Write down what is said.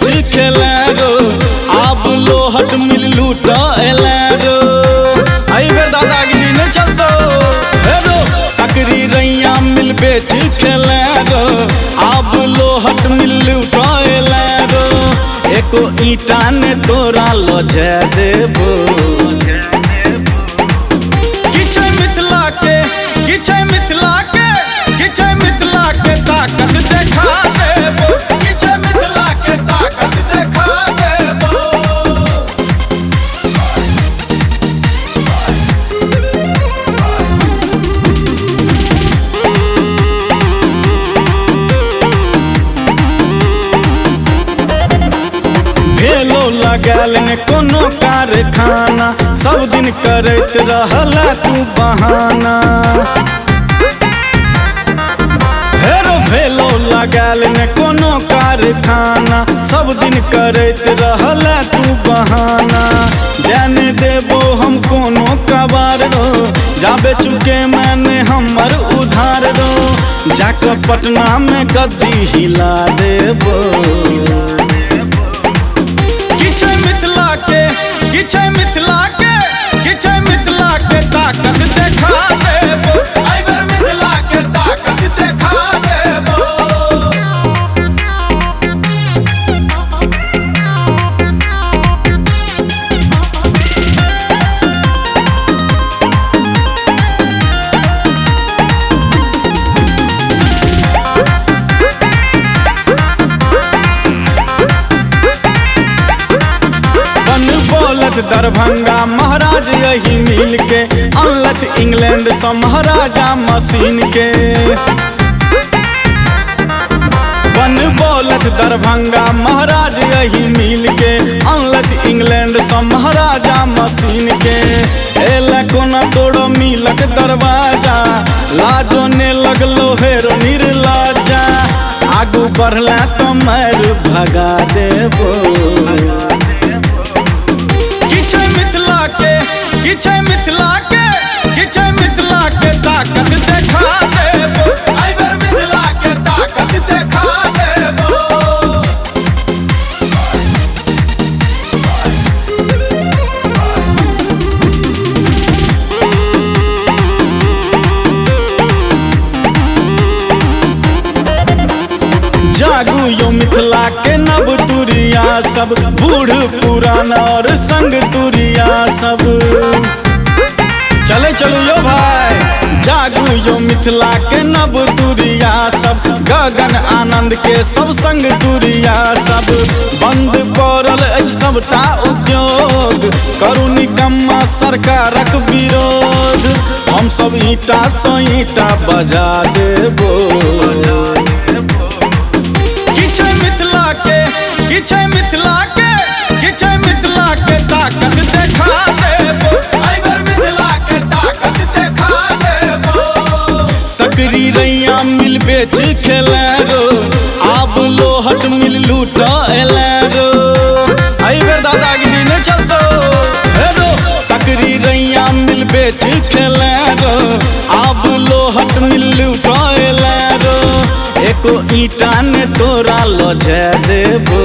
बेच खेले रो अब लोहट मिल लूटा एले रो आई बेर दादागिरी नहीं चलतो हेरो सकरी रैया मिल बेच खेले रो अब लोहट मिल लूटा एले रो एको ईटा ने तोरा लजे देबो किछे मिथिला के किछे मिथिला के किछे मिथिला के ताकत देखा देबो किछे मिथिला के ताकत देखा देबो भेलो लगल ने कोनो कारखाना सब दिन करैत रहला तू बहाना हेरो भेलो लगल ने कोनो कारखाना सब दिन करैत रहला तू बहाना जाने देबो हम कोनो कबार रो जाबे चुके मैंने हमर उधार रो जाकर पटना में गद्दी हिला देबो किछे मिथिला के किछे मिथिला के किछे मिथिला के ताकत देखा देबो आई बेर मिथिला के ताकत देखा देबो दरभंगा महाराज यही मिल के अनलत इंग्लैंड से महाराजा मशीन के बन बोलत दरभंगा महाराज यही मिल के अनलत इंग्लैंड से महाराजा मशीन के एला कोना तोड़ो मिलक दरवाजा लाजो ने लगलो हेरो निर्लाजा आगू बढ़ला तो मार भगा देबो किछे मिथिला के किछे मिथिला के ताकत देखा देबो आई बेर मिथिला के ताकत देखा देबो जागू यो मिथिला के नव तुरिया सब बूढ़ पुराना और संग तुरिया सब चले चलो यो भाई जागू यो मिथिला के नव तुरिया सब गगन आनंद के सब संग तुरिया सब बंद पड़ल सबटा उद्योग करू निकम्मा सरकारक विरोध हम सब ईटा सँ ईटा बजा देबो किछे मिथिला के किछे मिथिला के किछे मिथिला के ताकत देखा देबो आई बेर मिथिला के ताकत देखा देबो सकरी रैया मिल बेच खेले रो अब लोहट मिल लूटा एले रो आई बेर दादागिरी नहीं चलतो हेरो सकरी रैया मिल बेच खेले रो अब लोहट मिल लूटा एले रो एको ईटा ने तोरा लजे देबो